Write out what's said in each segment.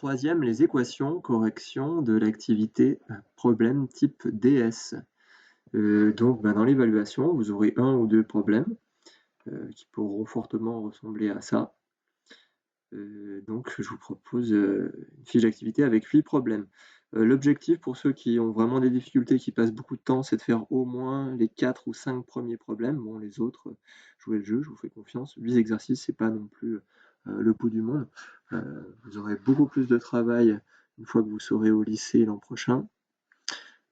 troisième, les équations, correction de l'activité problème type DS. Donc dans l'évaluation, vous aurez un ou deux problèmes qui pourront fortement ressembler à ça. Donc je vous propose une fiche d'activité avec 8 problèmes. L'objectif pour ceux qui ont vraiment des difficultés, qui passent beaucoup de temps, c'est de faire au moins les 4 ou 5 premiers problèmes. Bon, les autres, jouez le jeu, je vous fais confiance. 8 exercices, c'est pas non plus le bout du monde. Vous aurez beaucoup plus de travail une fois que vous serez au lycée l'an prochain.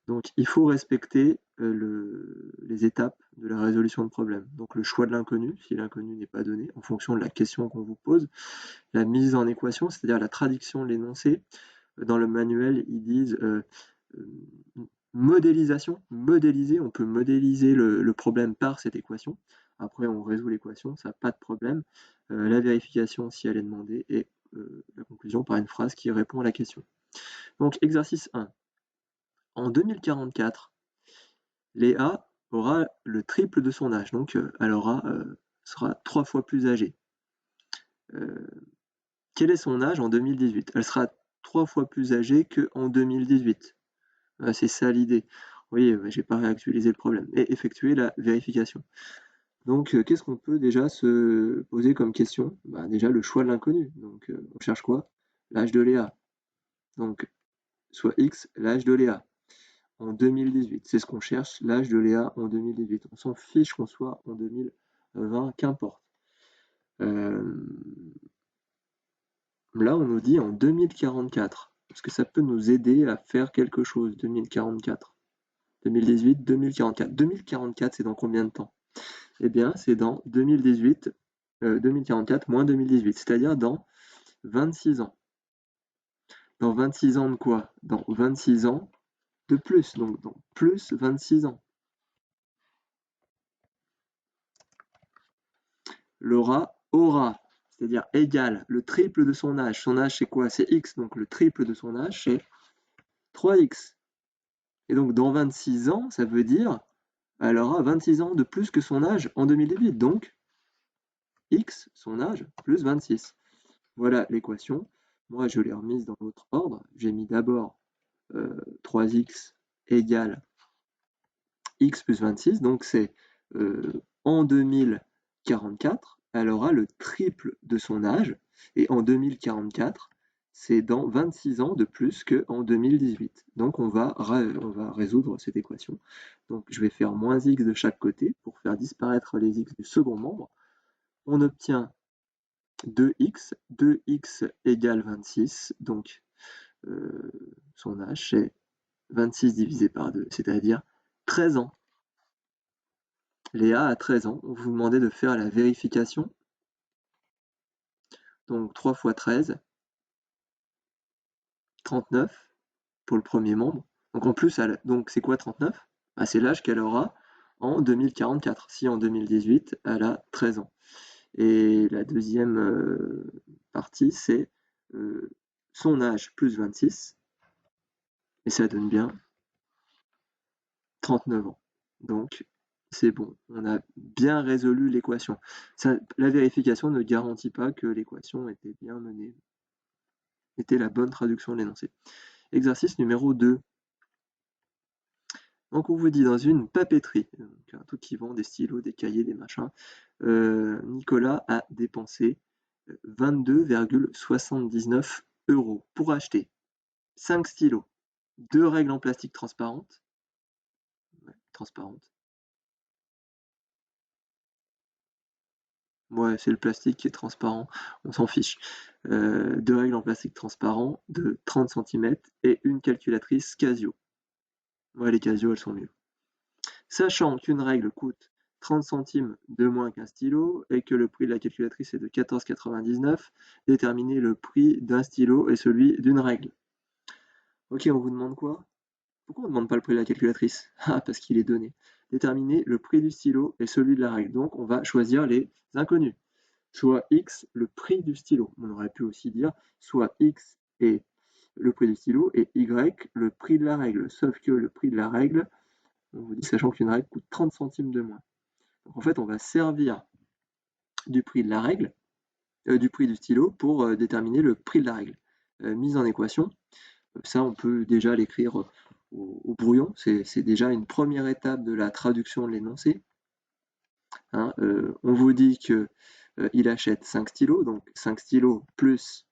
Donc il faut respecter les étapes de la résolution de problème. Donc le choix de l'inconnu, si l'inconnu n'est pas donné, en fonction de la question qu'on vous pose. La mise en équation, c'est-à-dire la traduction de l'énoncé. Dans le manuel, ils disent modélisation, modéliser, on peut modéliser le problème par cette équation. Après, on résout l'équation, ça n'a pas de problème. La vérification, si elle est demandée, et la conclusion par une phrase qui répond à la question. Donc, exercice 1. En 2044, Léa aura le triple de son âge, donc elle sera 3 fois plus âgée. Quel est son âge en 2018? Elle sera 3 fois plus âgée qu'en 2018. C'est ça l'idée. Oui, j'ai pas réactualisé le problème. Et effectuer la vérification. Donc, qu'est-ce qu'on peut déjà se poser comme question? Déjà, le choix de l'inconnu. Donc, on cherche quoi? L'âge de Léa. Donc, soit X, l'âge de Léa en 2018. C'est ce qu'on cherche, l'âge de Léa en 2018. On s'en fiche qu'on soit en 2020, qu'importe. Là, on nous dit en 2044. Parce que ça peut nous aider à faire quelque chose, 2044. 2018, 2044. 2044, c'est dans combien de temps? Eh bien, c'est dans 2018, 2044 moins 2018, c'est-à-dire dans 26 ans. Dans 26 ans de quoi? Dans 26 ans de plus, donc dans plus 26 ans. Laura aura, c'est-à-dire égal, le triple de son âge. Son âge, c'est quoi? C'est X, donc le triple de son âge, c'est 3X. Et donc, dans 26 ans, ça veut dire, elle aura 26 ans de plus que son âge en 2018. Donc, X, son âge, plus 26. Voilà l'équation. Moi, je l'ai remise dans l'autre ordre. J'ai mis d'abord 3x égale x plus 26. Donc, c'est en 2044, elle aura le triple de son âge. Et en 2044, c'est dans 26 ans de plus qu'en 2018. Donc, on va résoudre cette équation. Donc, je vais faire moins x de chaque côté pour faire disparaître les x du second membre. On obtient 2x, 2x égale 26, donc son âge c'est 26 divisé par 2, c'est-à-dire 13 ans. Léa a 13 ans, on vous demandait de faire la vérification, donc 3 fois 13, 39 pour le premier membre. Donc en plus, donc c'est quoi 39? C'est l'âge qu'elle aura en 2044, si en 2018 elle a 13 ans. Et la deuxième partie, c'est son âge plus 26, et ça donne bien 39 ans. Donc, c'est bon, on a bien résolu l'équation. La vérification ne garantit pas que l'équation était bien menée, était la bonne traduction de l'énoncé. Exercice numéro 2. Donc, on vous dit dans une papeterie, donc un truc qui vend des stylos, des cahiers, des machins, Nicolas a dépensé 22,79 € pour acheter 5 stylos, 2 règles en plastique transparentes, ouais, c'est le plastique qui est transparent, on s'en fiche. 2 règles en plastique transparent de 30 cm et une calculatrice Casio. Ouais, les Casio, elles sont mieux. Sachant qu'une règle coûte 30 centimes de moins qu'un stylo et que le prix de la calculatrice est de 14,99 €, déterminez le prix d'un stylo et celui d'une règle. Ok, on vous demande quoi? Pourquoi on ne demande pas le prix de la calculatrice? Ah, parce qu'il est donné. Déterminez le prix du stylo et celui de la règle. Donc, on va choisir les inconnus. Soit X, le prix du stylo. On aurait pu aussi dire soit X est le prix du stylo et Y, le prix de la règle. Sauf que le prix de la règle, on vous dit, sachant qu'une règle coûte 30 centimes de moins. Donc en fait, on va servir du prix de la règle, du prix du stylo pour déterminer le prix de la règle. mise en équation. Ça, on peut déjà l'écrire au brouillon. C'est déjà une première étape de la traduction de l'énoncé. Hein. On vous dit que il achète 5 stylos, donc 5 stylos plus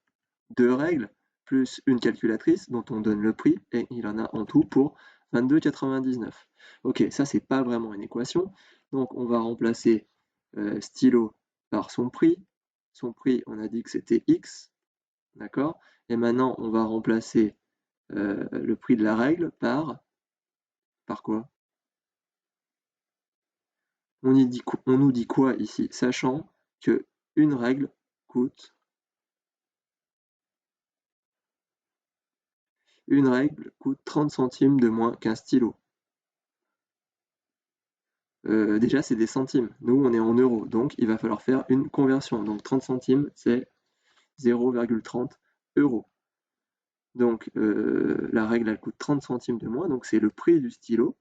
2 règles, plus une calculatrice dont on donne le prix, et il en a en tout pour 22,99. Ok, ça c'est pas vraiment une équation, donc on va remplacer stylo par son prix. Son prix, on a dit que c'était X, d'accord? Et maintenant, on va remplacer le prix de la règle par quoi? On nous dit quoi ici? Sachant que une règle coûte une règle coûte 30 centimes de moins qu'un stylo. Déjà, c'est des centimes. Nous, on est en euros, donc il va falloir faire une conversion. Donc 30 centimes, c'est 0,30 euros. Donc la règle, elle coûte 30 centimes de moins, donc c'est le prix du stylo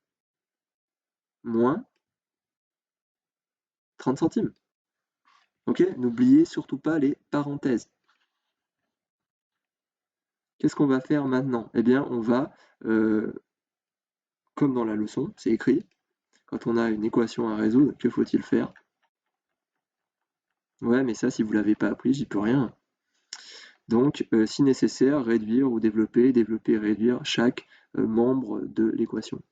moins 30 centimes. Ok? N'oubliez surtout pas les parenthèses. Qu'est-ce qu'on va faire maintenant? Eh bien, on va, comme dans la leçon, c'est écrit, quand on a une équation à résoudre, que faut-il faire? Ouais, mais ça, si vous l'avez pas appris, j'y peux rien. Donc, si nécessaire, réduire ou développer, développer et réduire chaque membre de l'équation.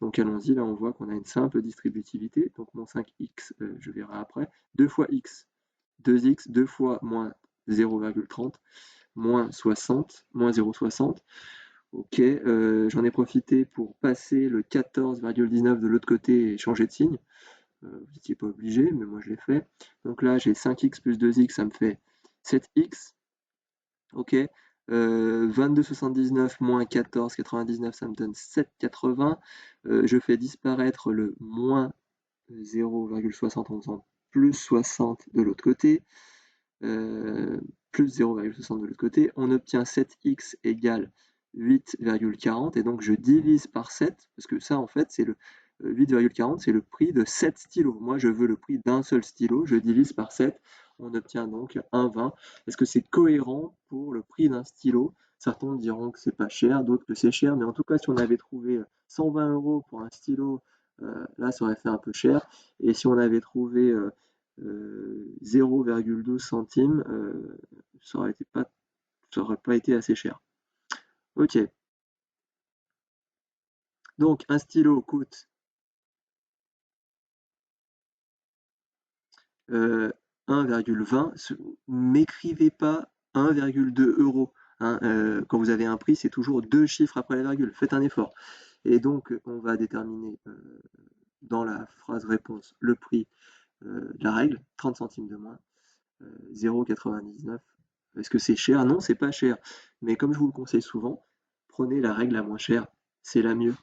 Donc allons-y, là on voit qu'on a une simple distributivité, donc mon 5x, je verrai après, 2 fois x, 2x, 2 fois moins 0,30, moins 60, moins 0,60. Ok, j'en ai profité pour passer le 14,19 de l'autre côté et changer de signe. Vous n'étiez pas obligé, mais moi je l'ai fait. Donc là j'ai 5x plus 2x, ça me fait 7x. Ok, 22,79 moins 14,99, ça me donne 7,80. Je fais disparaître le moins 0,60 en faisant plus 60 de l'autre côté, plus 0,60 de l'autre côté. On obtient 7x égale 8,40 et donc je divise par 7 parce que ça en fait c'est le 8,40 c'est le prix de 7 stylos. Moi je veux le prix d'un seul stylo, je divise par 7, on obtient donc 1,20. Est-ce que c'est cohérent pour le prix d'un stylo? Certains diront que c'est pas cher, d'autres que c'est cher, mais en tout cas si on avait trouvé 120 € pour un stylo, là ça aurait fait un peu cher. Et si on avait trouvé 0,12 centimes, ça aurait pas été assez cher. Ok, donc un stylo coûte 1,20. M'écrivez pas 1,2 euros. Hein, quand vous avez un prix, c'est toujours deux chiffres après la virgule. Faites un effort. Et donc, on va déterminer dans la phrase réponse le prix de la règle, 30 centimes de moins, 0,99. Est-ce que c'est cher? Non, c'est pas cher. Mais comme je vous le conseille souvent, prenez la règle la moins chère, c'est la mieux.